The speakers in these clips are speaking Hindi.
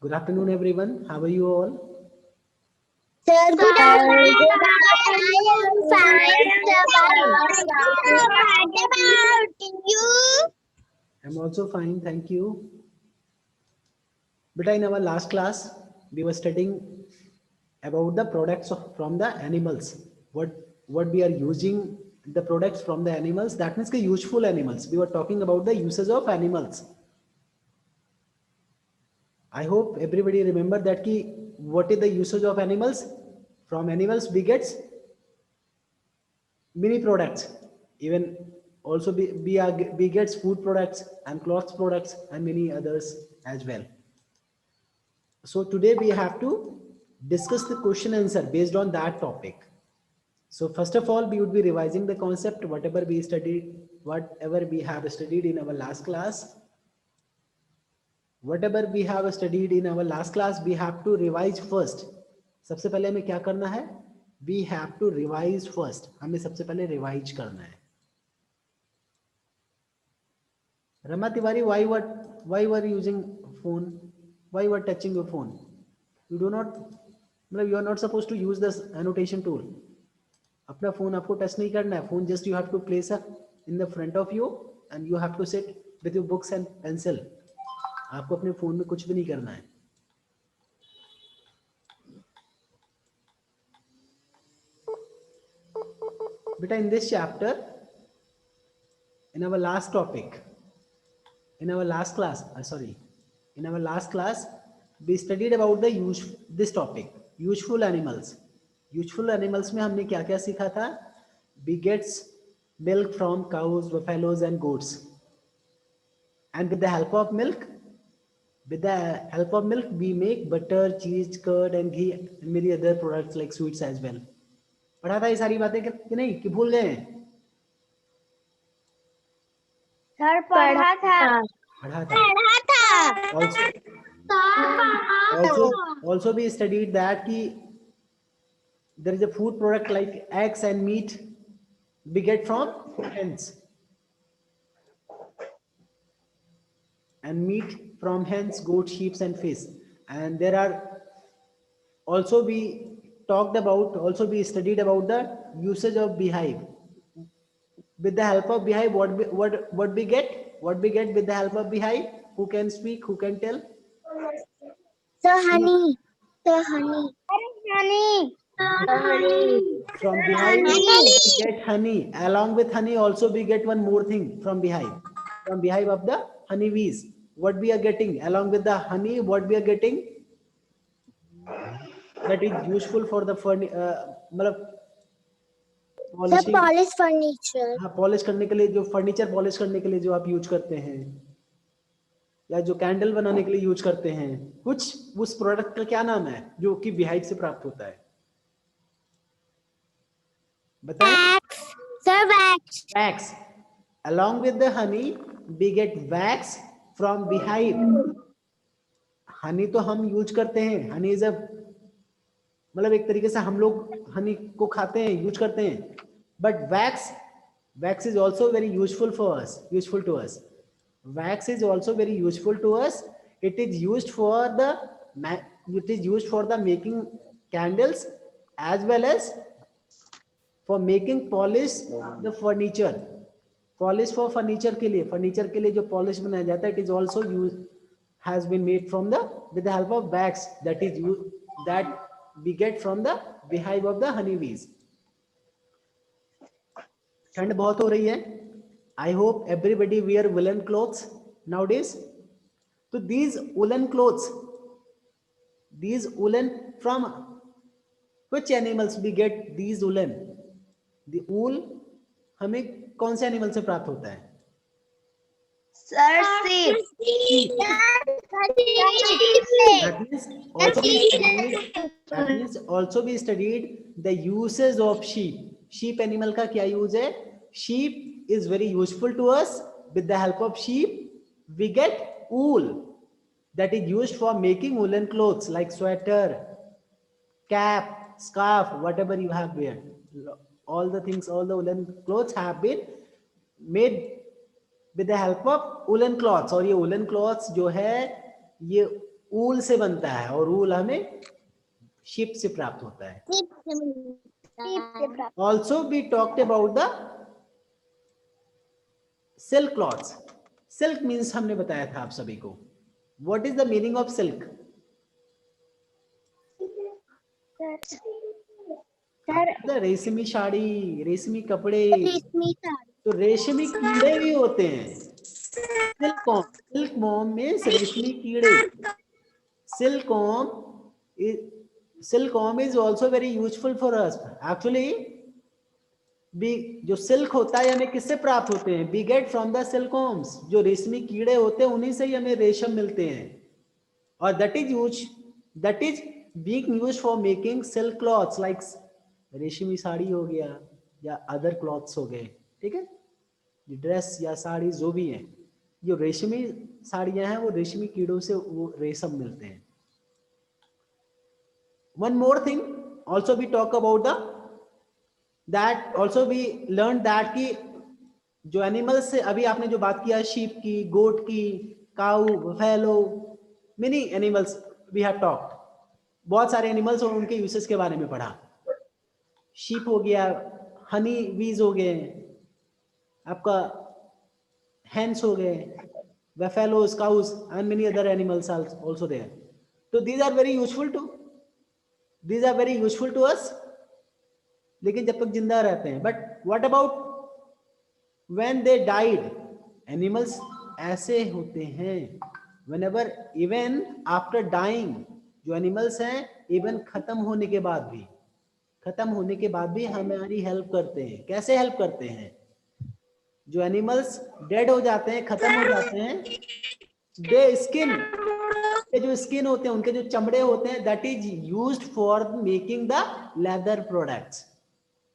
Good afternoon, everyone. How are you all? Sir, good Sir, afternoon. good I am fine. Sir, what afternoon. about you? I'm also fine, thank you. But in our last class, we were studying about the products from the animals. What we are using the products from the animals. That means the useful animals. We were talking about the uses of animals. I hope everybody remember that ki what is the usage of animals? From animals we get many products. Even also we get food products and clothes products and many others as well. So today we have to discuss the question answer based on that topic. So first of all, we would be revising the concept, whatever we have studied in our last class. Whatever we have studied in our last class, we have to revise first. सबसे पहले हमें क्या करना है? We have to revise first. हमें सबसे पहले revise करना है. Rama Tiwari, why were you using phone? Why you are touching your phone? You do not, मतलब you are not supposed to use this annotation tool. अपना phone आपको touch नहीं करना है. Phone just you have to place in the front of you and you have to sit with your books and pencil. आपको अपने phone में कुछ भी नहीं करना है. Beta, in this chapter, in our last topic, in our last class, in our last class, we studied about this topic, useful animals. Useful animals में हमने क्या क्या सीखा था? We gets milk from cows, buffaloes and goats. And with the help of milk, we make butter, cheese, curd and ghee and many other products like sweets as well. पढ़ा था ये सारी बातें कि नहीं कि भूल गए? सर पढ़ा था. पढ़ा था. Also we studied that there is a food product like eggs and meat we get from hens, and meat from hens, goats, sheep and fish. And there are also we studied about the usage of beehive. With the help of beehive, what we get? What we get with the help of beehive? Who can speak? Who can tell? Sir, honey. Sir, honey. Honey. From beehive we get honey. Along with honey also we get one more thing from beehive. From beehive of the honeybees. What we are getting along with the honey, what we are getting that is useful for the मतलब Sir, पॉलिशिंग. polish furniture. हाँ, पॉलिश करने के लिए जो फर्नीचर पॉलिश करने के लिए जो आप यूज करते हैं या जो कैंडल बनाने के लिए यूज करते हैं, कुछ उस प्रोडक्ट का क्या नाम है जो कि beehive से प्राप्त होता है? बताएं. Wax. Sir, wax. Wax. Along with the honey, we get wax from beehive. Honey तो हम यूज करते हैं. हनी इज मतलब एक तरीके से हम लोग हनी को खाते हैं, यूज करते हैं. But wax is also very useful for us, useful to us. Wax is also very useful to us. It is used for the making candles as well as for making polish the furniture. Polish for furniture के लिए जो polish बनाया जाता है, it is also has been made from with the help of wax that we get from the beehive of the honeybees. ठंड बहुत हो रही है. I hope everybody wear woolen clothes nowadays. So these woolen from which animals we get these woolen? The wool हमें कौन से एनिमल से प्राप्त होता है? Sir, sheep. That means also we studied the uses of sheep. Sheep animal का क्या use है? Sheep is very useful to us. With the help of sheep, we get wool that is used for making woolen clothes like sweater, cap, scarf, whatever you have wear. All the woolen clothes have been made with the help of woolen cloths. और ये woolen cloths जो है ये ऊल से बनता है और ऊल हमें शीप से प्राप्त होता है. Also we talked about the silk cloths. Silk means हमने बताया था आप सभी को. What is the meaning of silk? रेशमी साड़ी, रेशमी कपड़े. तो रेशमी कीड़े भी होते हैं. सिल्क वॉर्म में रेशमी कीड़े. Silkworm is also very useful for us. Actually, जो सिल्क होता है हमें किससे प्राप्त होते हैं? We get from the silkworms. जो रेशमी कीड़े होते हैं उन्हीं से ही हमें रेशम मिलते हैं. और that is being used for making silk cloths like रेशमी साड़ी हो गया या अदर क्लॉथ्स हो गए. ठीक है, ड्रेस या साड़ी जो भी है, जो रेशमी साड़ियां हैं वो रेशमी कीड़ों से वो रेशम मिलते हैं. One more thing, also we talk about we learned that कि जो एनिमल्स से अभी आपने जो बात किया, शीप की, गोट की, cow, buffalo, many animals we have talked. बहुत सारे एनिमल्स और उनके यूसेस के बारे में पढ़ा. शीप हो गया, हनी बीज हो गए, आपका हेंस हो गए, buffaloes, cows and many other animals are also there. तो these are very useful to us, लेकिन जब तक जिंदा रहते हैं. But what about when they died? Animals ऐसे होते हैं, whenever even after dying, जो एनिमल्स हैं इवन खत्म होने के बाद भी हमारी हेल्प करते हैं. कैसे हेल्प करते हैं? जो एनिमल्स डेड हो जाते हैं, खत्म हो जाते हैं, दे स्किन, जो स्किन होते हैं, उनके जो चमड़े होते हैं, that is used for making the leather products.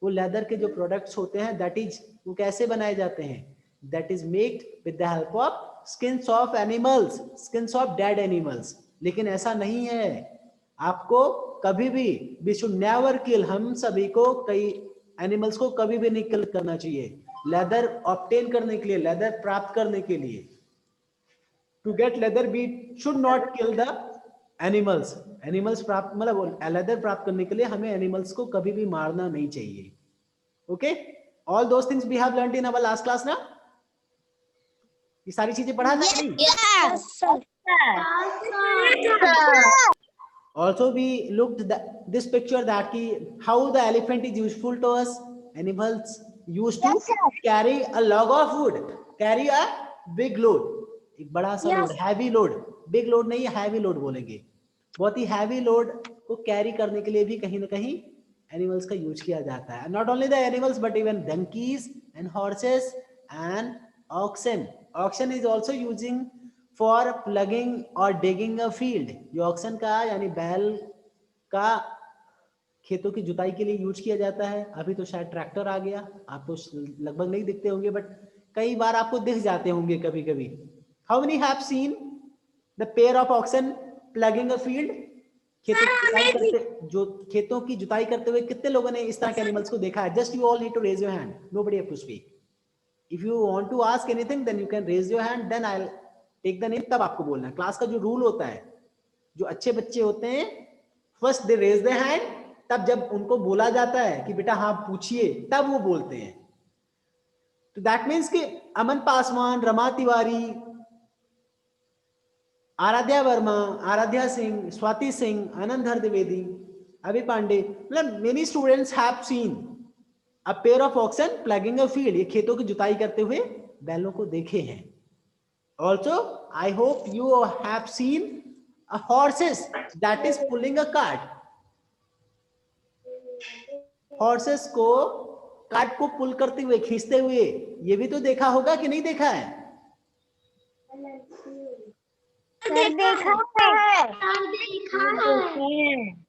वो लेदर के जो प्रोडक्ट्स होते हैं, दैट इज वो कैसे बनाए जाते हैं? That is made with the help of skins of animals, skins of dead animals. लेकिन ऐसा नहीं है, आपको कभी भी वी शुड नेवर किल. हम सभी को कई एनिमल्स को कभी भी नहीं किल करना चाहिए. लेदर ऑब्टेन करने के लिए, लेदर प्राप्त करने के लिए, to get leather we should not kill the animals. Animals प्राप्त मतलब लेदर प्राप्त करने के लिए हमें एनिमल्स को कभी भी मारना नहीं चाहिए. Okay, all those things we have learned in our last class ना. ये सारी चीजें पढ़ा था नहीं? Also we looked this picture that ki how the elephant is useful to us. Animals used to carry a log of wood, carry a big load. एक बड़ा सा load, heavy load. Big load नहीं, हैवी लोड बोलेंगे. बहुत ही हैवी लोड को कैरी करने के लिए भी कहीं ना कहीं एनिमल्स का यूज किया जाता है. Not only the animals but even donkeys and horses and oxen. Oxen is also using for plugging or digging a field. जो ऑक्सन का यानी बैल का खेतों की जुताई के लिए यूज किया जाता है. अभी तो शायद ट्रैक्टर आ गया, आप तो लगभग नहीं दिखते होंगे, बट कई बार आपको दिख जाते होंगे कभी कभी. How many have seen the pair of oxen plugging a field? खेतों की जुताई करते हुए कितने लोगों ने इस तरह के एनिमल्स को देखा है? Just you all need to raise your hand. Nobody have to speak. If you want to ask anything, then you can raise your hand. Then I'll take the name. तब आपको बोलना है. क्लास का जो रूल होता है, जो अच्छे बच्चे होते हैं, first they raise their hand. तब जब उनको बोला जाता है कि बेटा हाँ पूछिए, तब वो बोलते हैं. तो that means कि अमन पासवान, रमा तिवारी, आराध्या वर्मा, आराध्या सिंह, स्वाति सिंह, आनंद द्विवेदी, अभी पांडे, मतलब many students have seen a pair of oxen ploughing a field. ये खेतों की जुताई करते हुए बैलों को देखे हैं. Also I hope you have seen a horses that is pulling a cart. Horses को कार्ट को पुल करते हुए, खींचते हुए, ये भी तो देखा होगा कि नहीं देखा है? देखा है.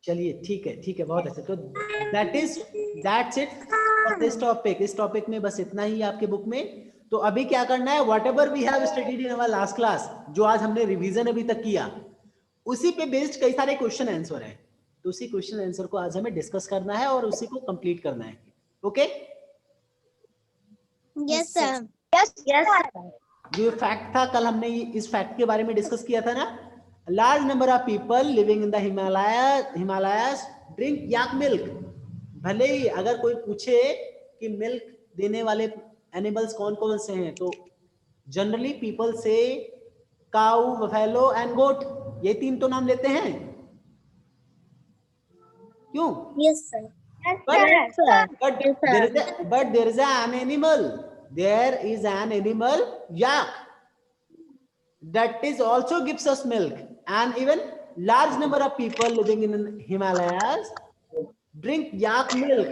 चलिए ठीक है, बहुत अच्छा. तो that's it for this topic. इस टॉपिक में बस इतना ही आपके बुक में. तो अभी क्या करना है? Whatever we have studied in our last class, जो आज हमने रिवीजन अभी तक किया, उसी पे बेस्ड कई सारे क्वेश्चन आंसर है. तो उसी क्वेश्चन आंसर को आज हमें डिस्कस करना है और उसी को कंप्लीट करना है. Okay, yes sir. जो फैक्ट था, कल हमने इस फैक्ट के बारे में डिस्कस किया था ना, large number of people living in the Himalayas drink yak milk. भले ही अगर कोई पूछे कि मिल्क देने वाले एनिमल्स कौन कौन से हैं, तो जनरली पीपल से काऊ, बफेलो एंड गोट, ये 3 तो नाम लेते हैं. क्यों? Yes, sir. But Yes, there is an animal. There is an animal, yak, that is also gives us milk, and even large number of people living in Himalayas drink yak milk.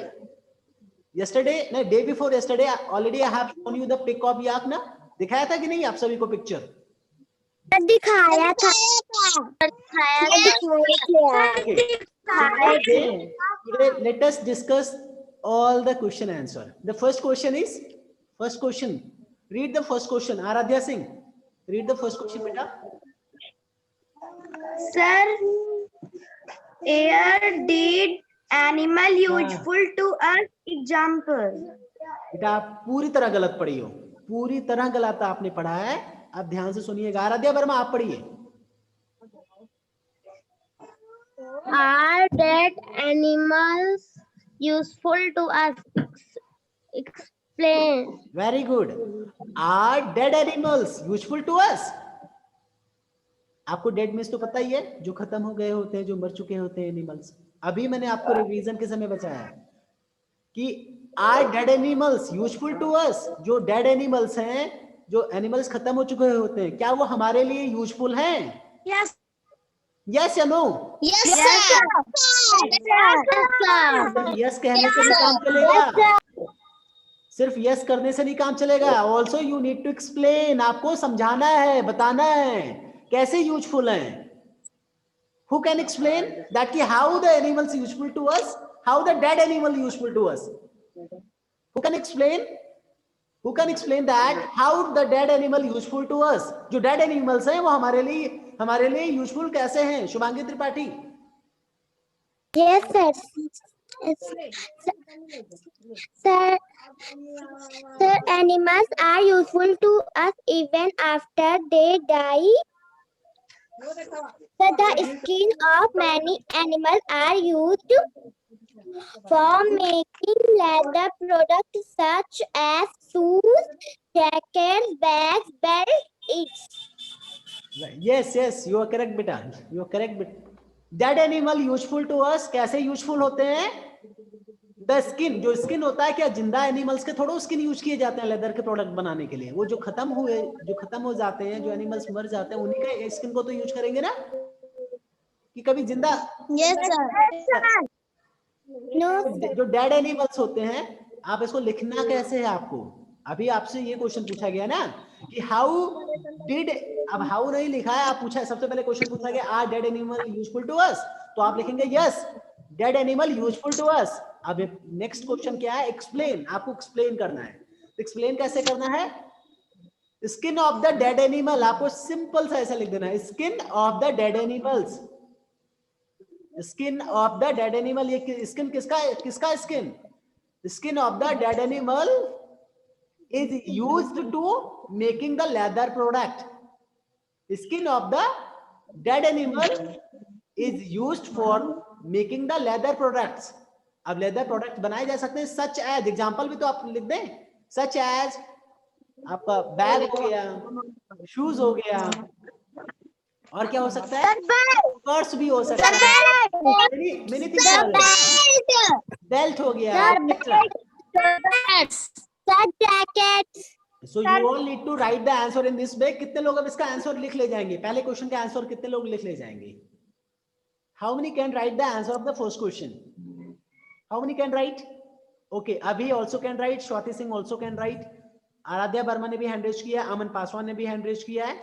Yesterday, no, day before yesterday, already I have shown you the pic of yak ना, दिखाया था कि नहीं आप सभी को पिक्चर? दिखाया था. Today, let us discuss all the question answer. The first question. Read the first question. Aradhya Singh, read the first question, beta. Sir, air did animal useful to us? Example. बेटा आप पूरी तरह गलत पढ़ी हो, पूरी तरह गलत आपने पढ़ा है. आप ध्यान से सुनिएगा. आराध्या वर्मा आप पढ़िए. Are dead animals useful to us? Explain. Very good. Are dead animals useful to us? आपको डेड मीन्स तो पता ही है, जो खत्म हो गए होते हैं, जो मर चुके होते हैं एनिमल्स. अभी मैंने आपको रिवीजन के समय बताया कि are dead animals useful to us. जो डेड एनिमल्स हैं, जो एनिमल्स खत्म हो चुके होते हैं, क्या वो हमारे लिए यूजफुल हैं? Yes. यस या नो? Yes, sir. यस कहने से नहीं काम चलेगा, सिर्फ यस करने से नहीं काम चलेगा. Also you need to explain. आपको समझाना है, बताना है कैसे यूजफुल हैं. Who can explain that कि how the animals useful to us, how the dead animal useful to us? Who can explain? Who can explain that how the dead animal useful to us? जो dead animals हैं वो हमारे लिए यूजफुल कैसे हैं? Shubhangi Tripathi. Yes, sir. Sir, animals are useful to us even after they die. Sir, the skin of many animals are used for making leather products such as shoes, jackets, bags, belts. Yes, you are correct बेटा. You are correct बेटा. Dead animal useful to us कैसे यूजफुल होते हैं? द स्किन, जो स्किन होता है, क्या जिंदा एनिमल्स के थोड़ा स्किन यूज किए जाते हैं लेदर के प्रोडक्ट बनाने के लिए? वो जो खत्म हो जाते हैं, जो एनिमल्स मर जाते हैं, उन्हीं के स्किन को तो यूज करेंगे ना, कि कभी जिंदा? Yes, sir. No, जो डेड एनिमल्स होते हैं, आप इसको लिखना कैसे है आपको? अभी आपसे ये क्वेश्चन पूछा गया ना कि हाउ डिड, अब हाउ नहीं लिखा है, आप पूछा, सबसे पहले क्वेश्चन पूछा गया are dead animal useful to us, तो आप लिखेंगे yes dead animal useful to us. अब नेक्स्ट क्वेश्चन क्या है? एक्सप्लेन. आपको एक्सप्लेन करना है. एक्सप्लेन कैसे करना है? Skin of the dead animal, आपको सिंपल सा ऐसा लिख देना है, skin of the dead animals. Skin of the dead animal, ये स्किन किसका skin? Skin of the dead animal is used to making the leather product. Skin of the dead animal is used for making the leather products. अब लेदर प्रोडक्ट बनाए जा सकते हैं सच एज, एग्जांपल भी तो आप लिख दें, सच एज आपका बैग हो गया, शूज हो गया, और क्या हो सकता है? पर्स भी हो सकता है, बेल्ट हो गया. So you all need to write the answer in this way. कितने लोग अब इसका आंसर लिख ले जाएंगे? पहले क्वेश्चन का आंसर कितने लोग लिख ले जाएंगे? How many can write the answer of the first question? How many can write? Okay, Abhi also can write, Swati Singh also can write. Aaradhya Verma ने भी हैंड रेज किया है, अमन पासवान ने भी हैंड रेज किया है.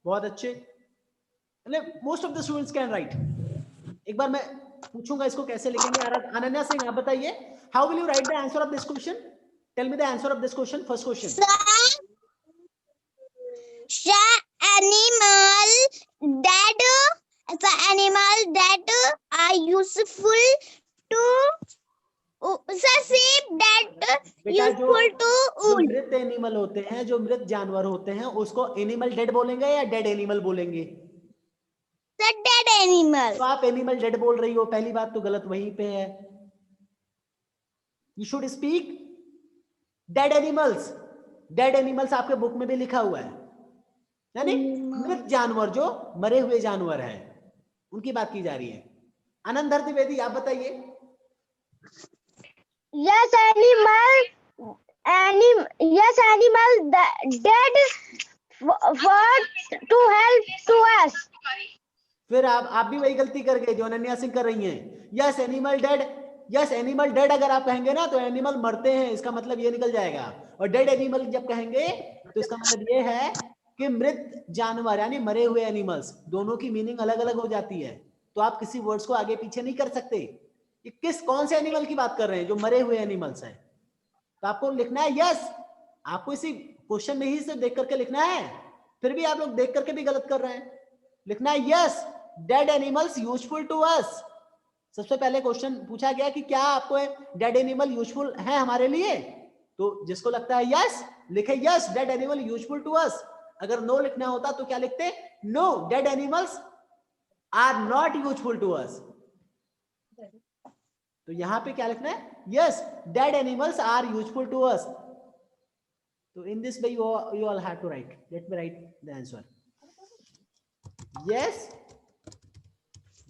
बहुत अच्छे. Most of the students can write. एक बार मैं पूछूंगा इसको कैसे लिखेंगे. अनन्या सिंह आप बताइए, how will you write the answer of this question? Tell me the answer of this question. First question. animal that are useful to जो मृत एनिमल होते हैं, जो मृत जानवर होते हैं, उसको एनिमल डेड बोलेंगे या डेड एनिमल बोलेंगे? The dead animal. तो आप एनिमल डेड बोल रही हो, पहली बात तो गलत वहीं पे है. You should speak dead animals. Dead animals आपके बुक में भी लिखा हुआ है, यानी मृत जानवर, जो मरे हुए जानवर हैं, उनकी बात की जा रही है. आनंद द्विवेदी, आप बताइए. Yes, animal dead word to help to us. फिर आप भी वही गलती कर गए जो अनन्या सिंह कर रही हैं. Yes animal dead. Yes animal dead अगर आप कहेंगे ना तो एनिमल मरते हैं, इसका मतलब ये निकल जाएगा. और डेड एनिमल जब कहेंगे तो इसका मतलब ये है कि मृत जानवर, यानी मरे हुए एनिमल्स. दोनों की मीनिंग अलग अलग हो जाती है, तो आप किसी वर्ड्स को आगे पीछे नहीं कर सकते. ये कौन से एनिमल की बात कर रहे हैं? जो मरे हुए एनिमल्स हैं. तो आपको लिखना है यस. आपको इसी क्वेश्चन में ही से देख करके लिखना है. फिर भी आप लोग देख करके भी गलत कर रहे हैं. लिखना है yes dead animals useful to us. सबसे पहले क्वेश्चन पूछा गया कि क्या आपको डेड एनिमल यूजफुल है हमारे लिए. तो जिसको लगता है यस लिखे yes dead animal useful to us. अगर नो लिखना होता तो क्या लिखते? No dead animals are not useful to us. तो यहां पे क्या लिखना है? Yes dead animals are useful to us. तो in this way you all have to write. Let me write the answer. Yes,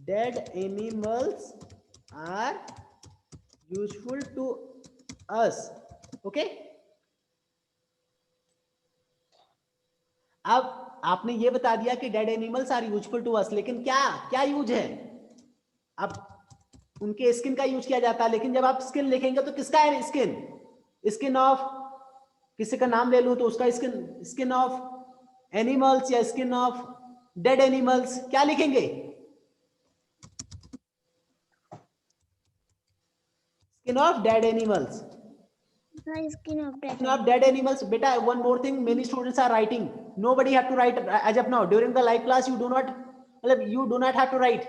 dead animals are useful to us. Okay. अब आपने ये बता दिया कि dead animals are useful to us, लेकिन क्या क्या यूज है? अब उनके स्किन का यूज किया जाता है, लेकिन जब आप स्किन लिखेंगे तो किसका है स्किन? स्किन ऑफ, किसी का नाम ले लूं तो उसका स्किन ऑफ एनिमल्स या स्किन ऑफ डेड एनिमल्स, क्या लिखेंगे? Skin of dead animals. Skin of dead. Skin of dead animals. Beta, one more thing, many students are writing. Nobody have to write as of now. During the live class, you do not have to write.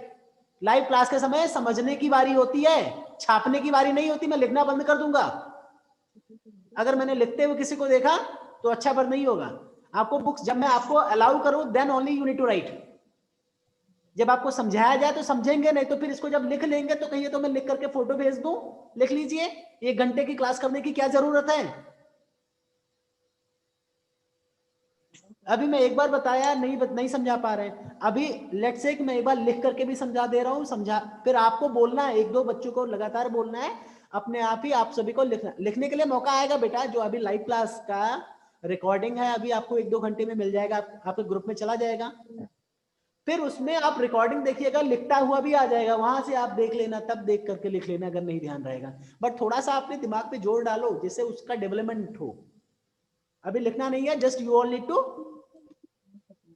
Live class के समय समझने की बारी होती है, छापने की बारी नहीं होती. मैं लिखना बंद कर दूंगा. अगर मैंने लिखते हुए किसी को देखा तो अच्छा पर नहीं होगा. आपको बुक्स जब मैं आपको अलाउ करूं then only you need to write. जब आपको समझाया जाए तो समझेंगे, नहीं तो फिर इसको जब लिख लेंगे तो कहिए तो मैं लिख करके फोटो भेज दूं. लिख लीजिए. 1 घंटे की क्लास करने की क्या जरूरत है? अभी मैं एक बार बताया नहीं समझा पा रहे हैं. अभी लेट्स से मैं एक बार लिख करके भी समझा दे रहा हूं. समझा, फिर आपको बोलना है, 1-2 बच्चों को लगातार बोलना है. अपने आप ही आप सभी को लिखने के लिए मौका आएगा बेटा. जो अभी लाइव क्लास का रिकॉर्डिंग है अभी आपको 1-2 घंटे में मिल जाएगा, आपके ग्रुप में चला जाएगा. फिर उसमें आप रिकॉर्डिंग देखिएगा, लिखता हुआ भी आ जाएगा, वहां से आप देख लेना, तब देख करके लिख लेना अगर नहीं ध्यान रहेगा. बट थोड़ा सा अपने दिमाग पे जोर डालो जिससे उसका डेवलपमेंट हो. अभी लिखना नहीं है, just you all need to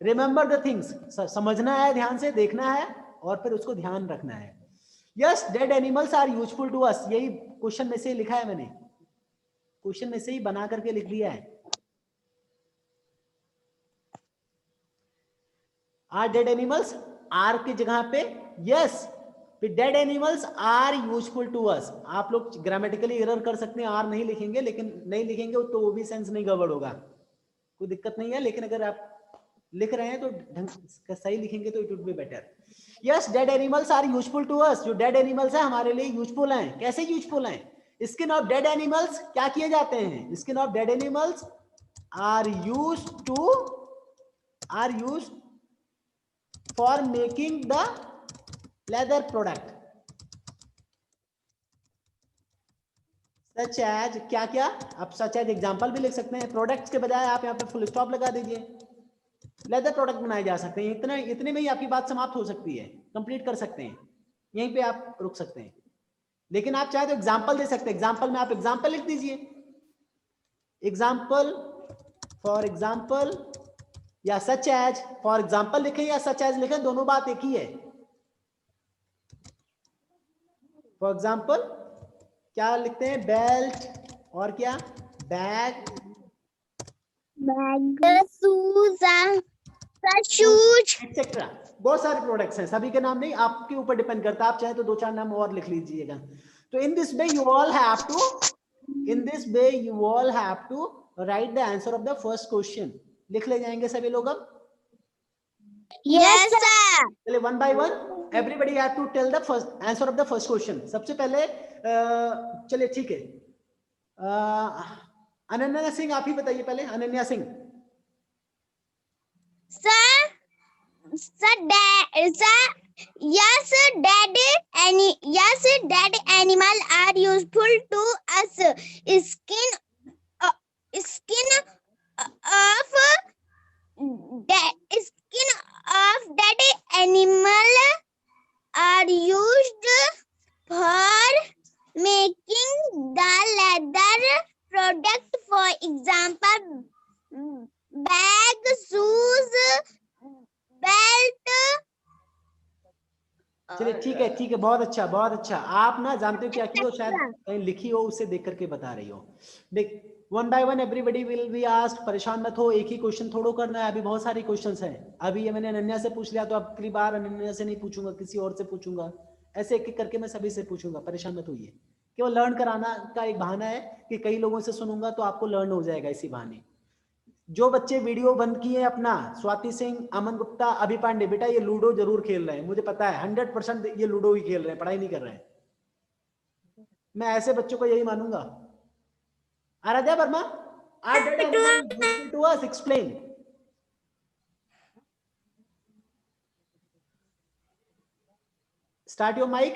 remember the things. समझना है, ध्यान से देखना है और फिर उसको ध्यान रखना है. Yes dead animals are useful to us. यही क्वेश्चन में से लिखा है, मैंने क्वेश्चन में से ही बना करके लिख दिया है. आर डेड एनिमल्स, आर की जगह पे yes, dead animals are useful to us. आप लोग ग्रामेटिकली एरर कर सकते हैं, आर नहीं लिखेंगे, लेकिन नहीं लिखेंगे तो वो भी सेंस नहीं गड़बड़ होगा, कोई दिक्कत नहीं है. लेकिन अगर आप लिख रहे हैं तो ढंग से सही लिखेंगे तो it would be better. Yes dead animals are useful to us. जो डेड एनिमल्स है हमारे लिए यूजफुल हैं. कैसे यूजफुल हैं? स्किन ऑफ डेड एनिमल्स क्या किए जाते हैं? Skin of dead animals are used for making the leather product. Such as क्या क्या, आप सच एज एग्जाम्पल भी लिख सकते हैं. प्रोडक्ट्स के बजाय आप यहाँ पे फुल स्टॉप लगा दीजिए. लेदर प्रोडक्ट बनाए जा सकते हैं. इतने में ही आपकी बात समाप्त हो सकती है, कंप्लीट कर सकते हैं, यहीं पे आप रुक सकते हैं. लेकिन आप चाहे तो एग्जाम्पल दे सकते हैं. एग्जाम्पल में आप एग्जाम्पल लिख दीजिए. एग्जाम्पल, फॉर एग्जाम्पल, या सच एज. फॉर एग्जाम्पल लिखें या सच एज लिखें, दोनों बात एक ही है. फॉर एग्जाम्पल क्या लिखते हैं? बेल्ट और क्या? Bag, shoes etcetera. बहुत सारे प्रोडक्ट्स हैं, सभी के नाम नहीं, आपके ऊपर डिपेंड करता है. आप चाहे तो 2-4 नाम और लिख लीजिएगा. तो in this way you all have to write the answer of the first question. लिख ले जाएंगे सभी लोग. अब Yes, sir. चलिए one by one everybody have to tell the first answer of the first question. सबसे पहले चलिए ठीक है, अनन्या सिंह आप ही बताइए पहले। Ananya Singh. Sir, yes, daddy, animal are useful to us. Skin, skin of daddy animal are used for making the leather product. For example, bag, shoes, belt. चलिए ठीक है ठीक है, बहुत अच्छा बहुत अच्छा। आप ना जानते हो क्या की हो, शायद कहीं लिखी हो, उससे देख करके बता रही हो। देख one by one everybody will be asked, परेशान मत हो, एक ही क्वेश्चन थोड़ो करना है, अभी बहुत सारे क्वेश्चंस हैं। अभी ये मैंने अनन्या से पूछ लिया, तो अब अगली बार अनन्या से नहीं पूछूंगा, किसी और से पूछूंगा, ऐसे एक एक करके मैं सभी से पूछूंगा, परेशान मत होइए। केवल लर्न कराना का एक बहाना है कि कई लोगों से सुनूंगा तो आपको लर्न हो जाएगा इसी बहाने। जो बच्चे वीडियो बंद किए अपना, स्वाति सिंह, अमन गुप्ता, अभी पांडे, बेटा ये लूडो जरूर खेल रहे हैं, मुझे पता है 100% ये लूडो ही खेल रहे हैं, पढ़ाई नहीं कर रहे हैं। मैं ऐसे बच्चों को यही मानूंगा। Aradhya Verma, are dead animal useful to us, explain. Start your mic.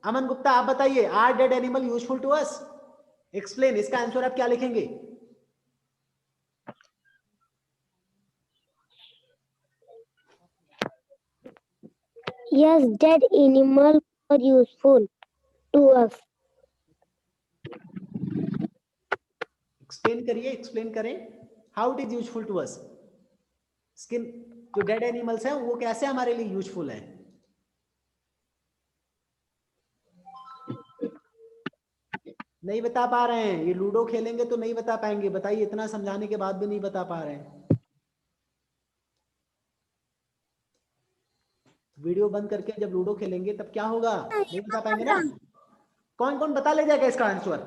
Aman Gupta आप बताइए, are dead animal useful to us, explain. इसका आंसर आप क्या लिखेंगे? Yes, dead animals are useful to us. Explain करिए, एक्सप्लेन करें, how it is useful to us. Skin, जो डेड एनिमल्स हैं वो कैसे हमारे लिए यूजफुल है? नहीं बता पा रहे हैं, ये लूडो खेलेंगे तो नहीं बता पाएंगे। बताइए, इतना समझाने के बाद भी नहीं बता पा रहे हैं। वीडियो बंद करके जब लूडो खेलेंगे तब क्या होगा, नहीं बता पाएंगे ना। कौन कौन बता ले जाएगा इसका आंसर?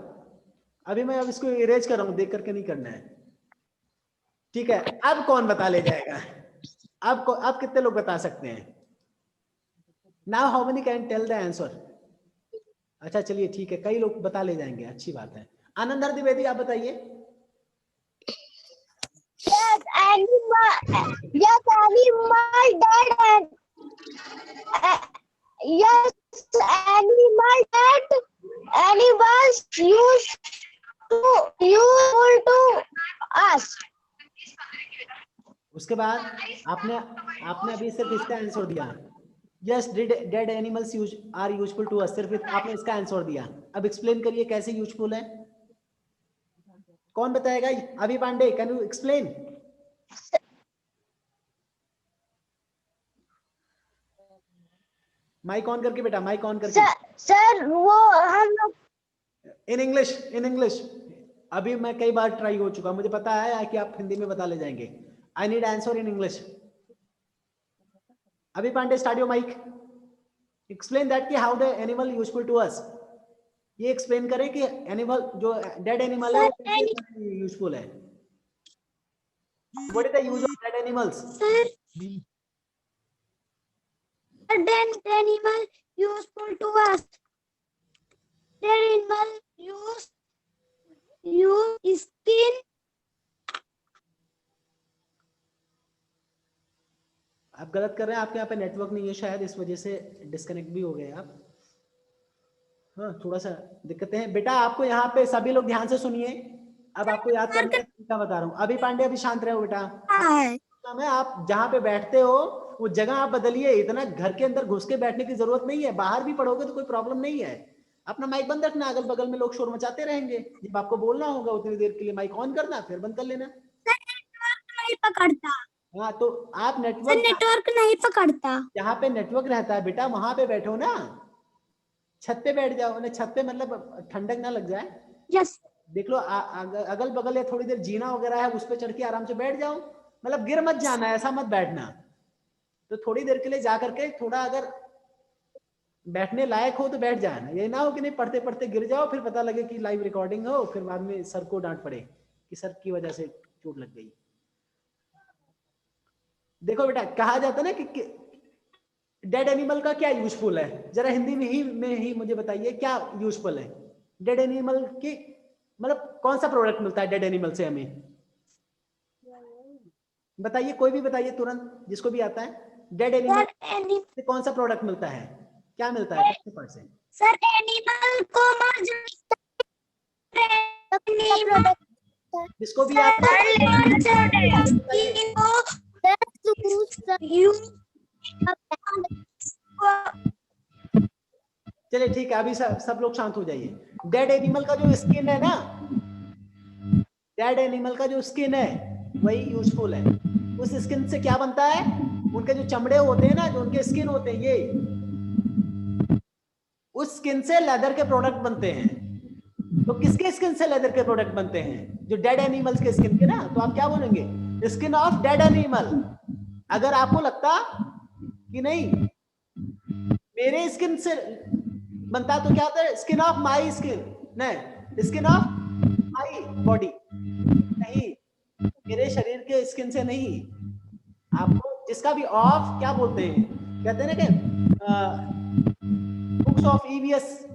अभी मैं अब इसको इरेज कर रहा हूं, देख करके नहीं करना है, ठीक है। अब कौन बता ले जाएगा? अब कितने लोग बता सकते हैं? Now how many can tell the answer? अच्छा चलिए ठीक है, कई लोग बता ले जाएंगे, अच्छी बात है। आनंद द्विवेदी आप बताइए। Animals useful to us. उसके बाद आपने अभी सिर्फ इसका आंसर दिया, yes dead animals are useful to us, सिर्फ आपने इसका आंसर दिया। अब एक्सप्लेन करिए कैसे यूजफुल है, कौन बताएगा? अभी Pandey, can you explain? Mic on करके बेटा, माइक ऑन करके। सर वो हम लोग इन इंग्लिश। अभी मैं कई बार ट्राई हो चुका, मुझे पता है कि आप हिंदी में बता ले जाएंगे। I need answer in English. Abhi Pandey, start your mic, explain that कि how the animal useful to us. ये एक्सप्लेन करें कि एनिमल, जो डेड एनिमल है, यूजफुल है। What is the use of dead animals? dead animal useful to us. Dead animal use skin. आप गलत कर रहे हैं, आपके यहाँ पे नेटवर्क नहीं है शायद, इस वजह से डिस्कनेक्ट भी हो गए आप। हाँ, थोड़ा सा दिक्कतें हैं बेटा। आपको यहाँ पे सभी लोग ध्यान से सुनिए, अब आपको याद करने का तरीका बता रहा हूँ। अभी पांडे, अभी शांत रहो बेटा। आप जहाँ पे बैठते हो वो जगह आप बदलिए, इतना घर के अंदर घुस के बैठने की जरूरत नहीं है, बाहर भी पढ़ोगे तो कोई प्रॉब्लम नहीं है। अपना माइक बंद रखना, अगल बगल में लोग शोर मचाते रहेंगे, जब आपको बोलना होगा उतनी देर के लिए माइक ऑन करना, फिर बंद कर लेना। नहीं पकड़ता। हाँ, तो आप नेटवर्क नहीं पकड़ता। जहाँ पे नेटवर्क रहता है बेटा वहां पे बैठो ना, छत पे बैठ जाओ ना। छत पे मतलब ठंडक ना लग जाए। यस। देख लो अगल बगल या थोड़ी देर जीना वगैरह है, उस पे चढ़ के आराम से बैठ जाओ, मतलब गिर मत जाना, ऐसा मत बैठना। तो थोड़ी देर के लिए जा करके थोड़ा अगर बैठने लायक हो तो बैठ जाना, ये ना हो कि नहीं पढ़ते पढ़ते गिर जाओ, फिर पता लगे कि लाइव रिकॉर्डिंग हो, फिर बाद में सर को डांट पड़े कि सर की वजह से चोट लग गई। देखो बेटा, कहा जाता है ना कि डेड एनिमल का क्या यूजफुल है, जरा हिंदी में ही मुझे बताइए क्या यूजफुल है डेड एनिमल की, मतलब कौन सा प्रोडक्ट मिलता है डेड एनिमल से हमें, बताइए, कोई भी बताइए तुरंत, जिसको भी आता है। डेड एनिमल से कौन सा प्रोडक्ट मिलता है, क्या मिलता है, कौन से पार्ट से? सर एनिमल को मर प्रोडक्ट जिसको भी आता है चलिए ठीक है, अभी सब लोग शांत हो जाइए। डेड एनिमल का जो स्किन है ना, डेड एनिमल का जो स्किन है वही यूजफुल है। उस स्किन से क्या बनता है, उनके जो चमड़े होते हैं ना, जो उनके स्किन होते हैं, ये उस स्किन से लेदर के प्रोडक्ट बनते हैं। तो किसके स्किन से लेदर के प्रोडक्ट बनते हैं? जो डेड एनिमल्स के स्किन के ना, तो आप क्या बोलेंगे, स्किन ऑफ डेड एनिमल। अगर आपको लगता कि नहीं मेरे स्किन से बनता तो क्या होता है, स्किन ऑफ माई स्किन, नहीं, स्किन ऑफ माई बॉडी, नहीं, मेरे शरीर के स्किन से नहीं। आपको जिसका भी ऑफ क्या बोलते हैं, कहते हैं ना कि books of EVS,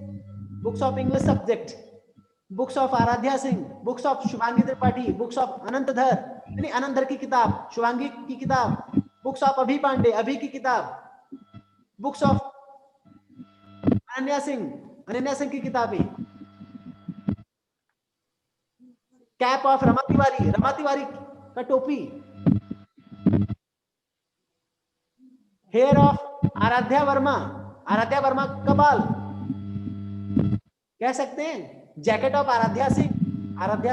books of English subject, books of Aradhya Singh, books of Shubhangi Tripathi, books of Anantdhar, यानी अनंतधर की किताब, शुभांगी की किताब, बुक्स ऑफ अभी पांडे, अभी की किताब, बुक्स ऑफ अनन्या सिंह की किताबें, कैप ऑफ रमा तिवारी का टोपी, हेयर ऑफ आराध्या वर्मा का बाल, कह सकते हैं जैकेट ऑफ आराध्या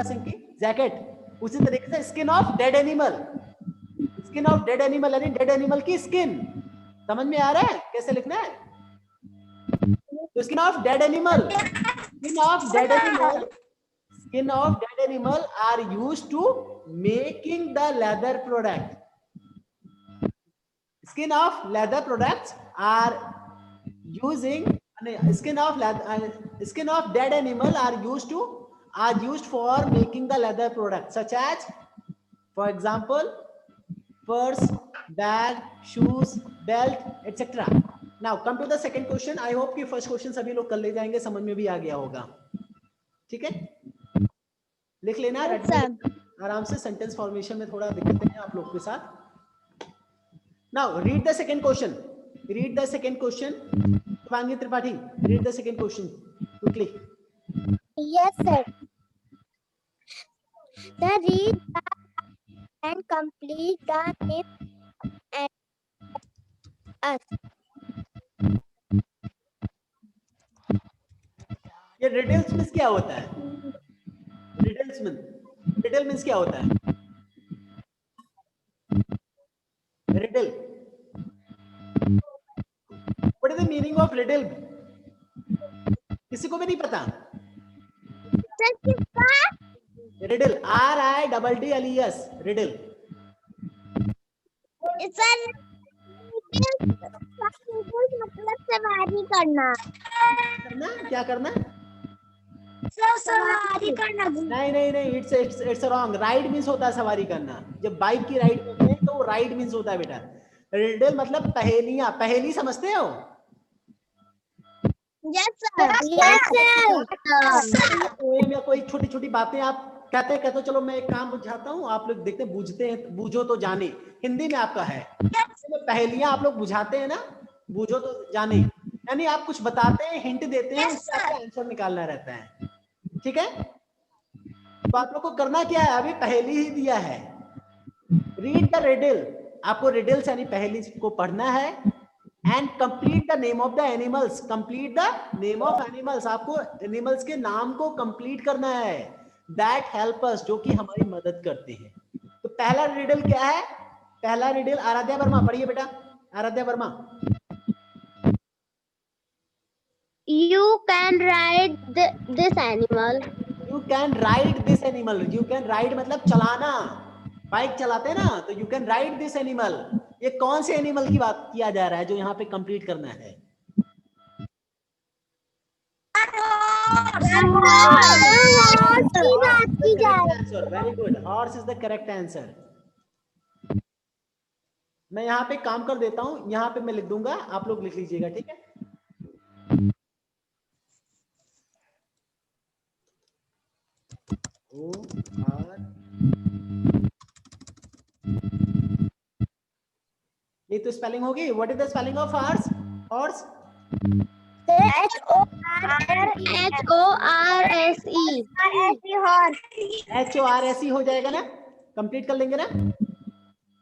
सिंह की जैकेट। उसी तरीके से स्किन ऑफ डेड एनिमल यानी डेड एनिमल की स्किन। समझ में आ रहा है कैसे लिखना है? तो skin of dead animal are used to making the leather product. Skin of leather products are skin of dead animal are used for making the leather products such as, for example, purse, bag, shoes, belt, etc. Now come to the second question. I hope कि first question सभी लोग कर ले जाएंगे, समझ में भी आ गया होगा। ठीक है, लिख लेना आराम से। सेंटेंस फॉर्मेशन में थोड़ा दिक्कतें हैं आप लोग के साथ। Now read the second question. Shubhangi Tripathi, read the second question quickly. Yes, sir. The read and complete the name and us. ये riddles means क्या होता है? riddle means क्या होता है? riddle. What is the meaning of riddle? किसी को भी नहीं पता? riddle, RIDDLES, riddle. मतलब सवारी करना। क्या करना? सवारी करना। नहीं, इट्स रॉन्ग। राइड मीन्स होता है सवारी करना। जब बाइक की राइड करते हैं तो राइड मीन्स होता है बेटा। रिडल मतलब पहेलियां, पहेली समझते हो? Yes, sir. या कोई छोटी छोटी बातें आप कहते चलो मैं एक काम बुझाता हूँ, आप लोग देखते बुझते हैं, बूझो तो जाने, हिंदी में आपका है। पहेलियां आप लोग बुझाते हैं ना, बूझो तो जाने, यानी आप कुछ बताते हैं, हिंट देते हैं, उसका आंसर निकालना रहता है। ठीक है, तो आप लोग को करना क्या है, अभी पहेली ही दिया है। रीड द रिडल, आपको रिडल्स यानी पहेली को पढ़ना है। And complete the name of the animals, आपको एनिमल्स के नाम को कंप्लीट करना है। दैट हेल्प अस, जो कि हमारी मदद करते हैं। तो पहला रिडल क्या है? पहला रिडल आराध्या वर्मा पढ़िए बेटा, Aaradhya Verma. You can ride this animal. You can ride this animal. You can ride मतलब चलाना, बाइक चलाते हैं ना, तो you can ride this animal। ये कौन से एनिमल की बात किया जा रहा है जो यहाँ पे कंप्लीट करना है? Very good, horse is the correct answer. मैं यहाँ पे काम कर देता हूँ, यहाँ पे मैं लिख दूंगा, आप लोग लिख लीजिएगा, ठीक है। ओ आर, ये तो स्पेलिंग होगी। What is the spelling of horse? Horse HORSE HORSE हो जाएगा ना? कंप्लीट कर लेंगे ना?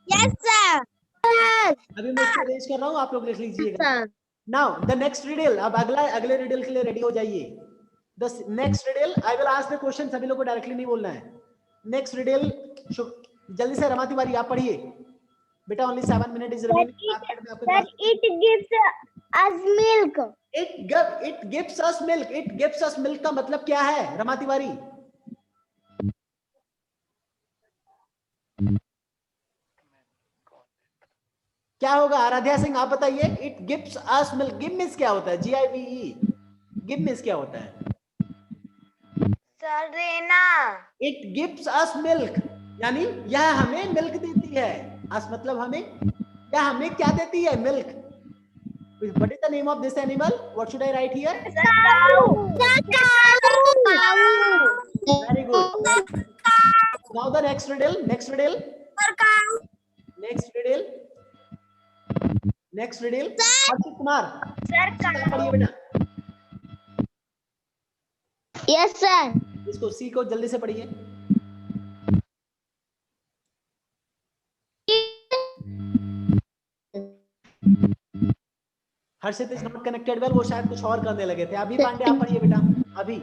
Yes, sir. अभी मैं इसको अरेंज कर रहा हूँ, आप लोग लिख लीजिएगा। नाउ द नेक्स्ट रिडल, अब अगले रिडल के लिए रेडी हो जाइए। The next riddle, I will ask the question, सभी लोग को डायरेक्टली नहीं बोलना है। नेक्स्ट रिडल, जल्दी से रमा तिवारी आप पढ़िए बेटा। Only 7 minute is remaining. 7 minute में आपके पास। It gives us milk. It gives us milk. It gives us milk का मतलब क्या है रमा तिवारी? क्या होगा आराध्या सिंह, आप बताइए। It gives us milk, give means क्या होता है? GIVE, गिव मींस क्या होता है? सर देना। इट गिव्स अस मिल्क यानी यह हमें मिल्क देती है। अस मतलब हमें, यह हमें क्या देती है? Milk. What is the name of this animal? What should I write here? Very good. Now the next riddle. Next riddle. हर्षित कुमार पढ़िए बेटा। Yes, sir. इसको सी को जल्दी से पढ़िए। हर्षित इज नॉट कनेक्टेड वेल, वो शायद कुछ और करने लगे थे। अभी पांडे आप पढ़िए बेटा। अभी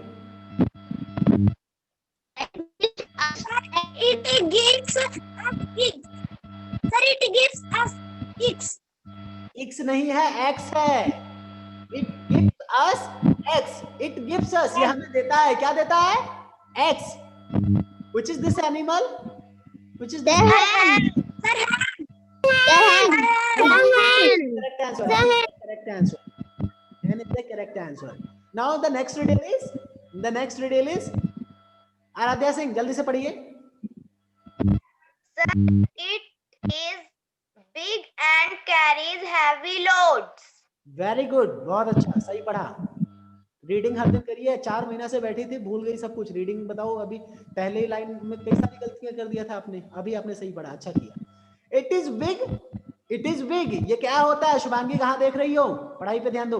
It gives us eggs. Sir, it gives us eggs. X नहीं है, एक्स है। It gives us x, it gives us, ये हमें देता है। क्या देता है? X. Which is this animal? Which is this? Correct answer. Correct answer. And it's the correct answer. Now the next riddle is Aradhya Singh जल्दी से पढ़िए। It is big and carries heavy loads. Very good, बहुत अच्छा, सही पढ़ा। रीडिंग हर दिन करिए। 4 महीना से बैठी थी, भूल गई सब कुछ। रीडिंग बताओ, अभी पहले ही लाइन में कई सारी गलतियां कर दिया था आपने, अभी आपने सही पढ़ा, अच्छा किया। It is big, it is big, ये क्या होता है? शुभांगी कहाँ देख रही हो? पढ़ाई पे ध्यान दो।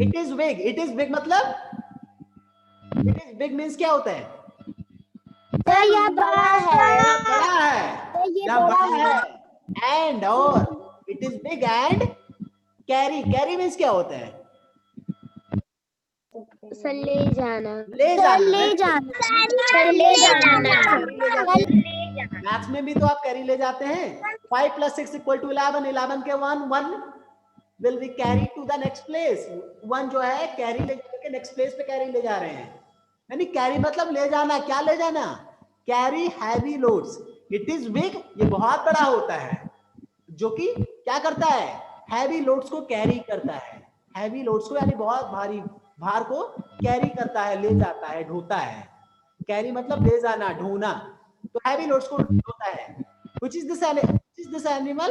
It is big, it is big मतलब, इट इज बिग मीन्स क्या होता है? सर यह बड़ा है। बड़ा है, ये बड़ा है। एंड और it is big and carry, carry means क्या होता है? सर ले जाना। ले जाना, ले जाना। ले जाना। मैथ्स में भी तो आप कैरी ले जाते हैं। 5 + 6 = 11, 11 के 1 will be carried to the next place। 1 जो है कैरी ले जाके नेक्स्ट प्लेस पे कैरी ले जा रहे हैं। यानी कैरी मतलब ले जाना। क्या ले जाना? Carry heavy loads. It is big, ये बहुत बड़ा होता है, जो कि क्या करता है? हैवी लोड्स को कैरी करता है। हैवी लोड्स को यानी बहुत भारी भार को कैरी करता है, ले जाता है, ढोता है। कैरी मतलब ले जाना, ढोना। तो हैवी लोड्स को ढोता है। Which is this animal?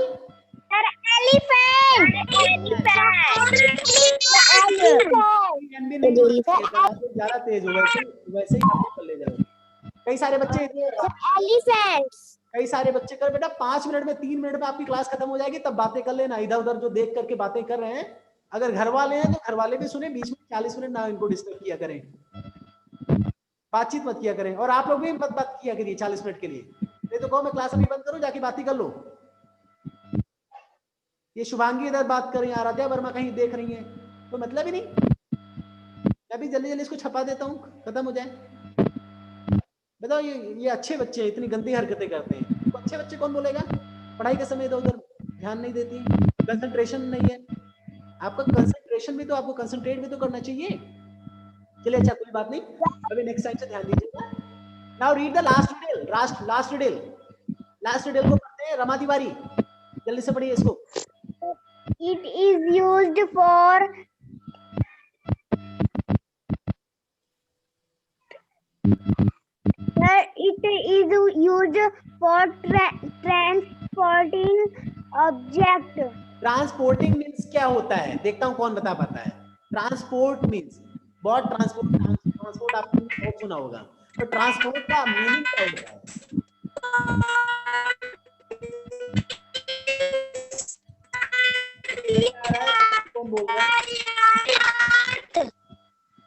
ज्यादा तेज हो, वैसे ही आप कर ले जाओ। कई सारे बच्चे कर बेटा 5 मिनट में 3 मिनट में आपकी क्लास खत्म हो जाएगी, तब बातें कर लेना। इधर उधर जो देख करके बातें कर रहे हैं, अगर घर वाले हैं तो घर वाले भी सुने। बीच में 40 मिनट ना इनको डिस्टर्ब किया करें, बातचीत मत किया करें। और आप लोग भी मत बात किया करिए 40 मिनट के लिए। नहीं तो कहो मैं क्लास अभी बंद करूं, जाके बात ही कर लो। ये शुभांगी इधर बात कर रही है, आराध्या वर्मा कहीं देख रही है, तो मतलब ही नहीं। मैं भी जल्दी जल्दी इसको छपा देता हूँ, खत्म हो जाए। बताओ, ये अच्छे बच्चे इतनी गंदी हरकतें करते हैं, तो अच्छे बच्चे कौन बोलेगा? पढ़ाई के समय इधर उधर ध्यान नहीं देती, कंसंट्रेशन नहीं है। आपका कंसंट्रेशन भी तो, आपको कंसंट्रेट भी तो करना चाहिए। चलिए अच्छा, कोई बात नहीं, अभी नेक्स्ट टाइम से ध्यान दीजिएगा। Now read the last riddle. Last riddle को पढ़ते हैं। रमा तिवारी जल्दी से पढ़िए इसको। It is used for transporting object, transporting means क्या होता है, देखता हूँ कौन बता पाता है। ट्रांसपोर्ट मीन्स, बहुत ट्रांसपोर्ट आपने बहुत सुना होगा, तो ट्रांसपोर्ट का मीनिंग क्या होता है? कौन बोल रहा है?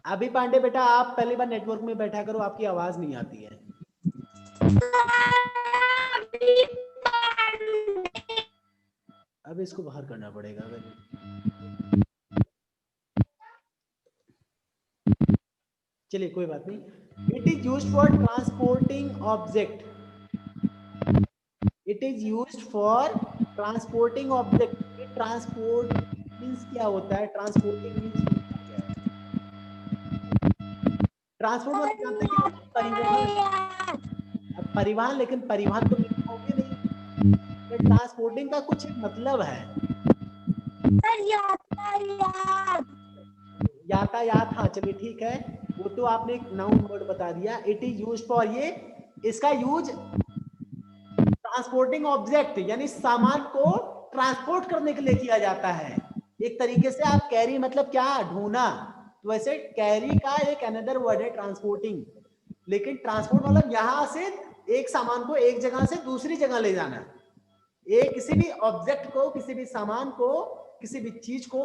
अभी पांडे बेटा, आप पहली बार नेटवर्क में बैठा करो, आपकी आवाज नहीं आती है। अब इसको बाहर करना पड़ेगा। चलिए कोई बात नहीं। It is used for transporting object, it is used for transporting object. Transport means क्या होता है? ट्रांसपोर्टिंग मीन्स ट्रांसपोर्ट मतलब जानते हैं कि परिवहन, अब परिवहन, लेकिन परिवहन तो होंगे नहीं, तो ट्रांसपोर्टिंग का कुछ मतलब है। यातायात, हाँ चलिए ठीक है, वो तो आपने एक नाउन वर्ड बता दिया। इट इज यूज फॉर, ये इसका यूज ट्रांसपोर्टिंग ऑब्जेक्ट यानी सामान को ट्रांसपोर्ट करने के लिए किया जाता है। एक तरीके से आप कैरी मतलब क्या, ढोना, तो वैसे कैरी का एक अनदर वर्ड है ट्रांसपोर्टिंग। लेकिन ट्रांसपोर्ट मतलब यहां से एक सामान को एक जगह से दूसरी जगह ले जाना। एक किसी भी ऑब्जेक्ट को, किसी भी सामान को, किसी भी चीज को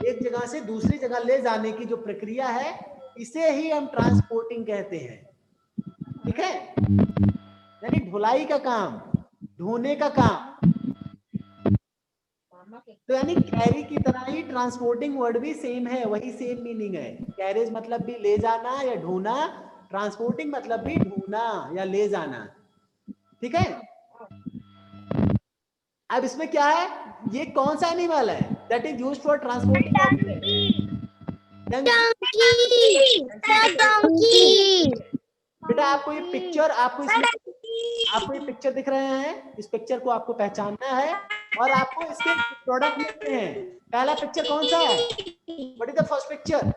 एक जगह से दूसरी जगह ले जाने की जो प्रक्रिया है, इसे ही हम ट्रांसपोर्टिंग कहते हैं। ठीक है, यानी ढुलाई का काम, ढोने का काम। तो यानी कैरी की तरह ही ट्रांसपोर्टिंग वर्ड भी सेम है, वही सेम मीनिंग है। कैरेज मतलब भी ले जाना या ढोना, ट्रांसपोर्टिंग मतलब भी ढोना या ले जाना। ठीक है, अब इसमें क्या है, ये कौन सा एनिमल है that is used for transporting object? बेटा आपको ये पिक्चर, आपको ये पिक्चर दिख रहे हैं, इस पिक्चर को आपको पहचानना है और आपको इसके प्रोडक्ट लिखने हैं। पहला पिक्चर कौन सा है? What is the first picture?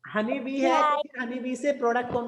Honey bee है, तो हनी बी से प्रोडक्ट कौन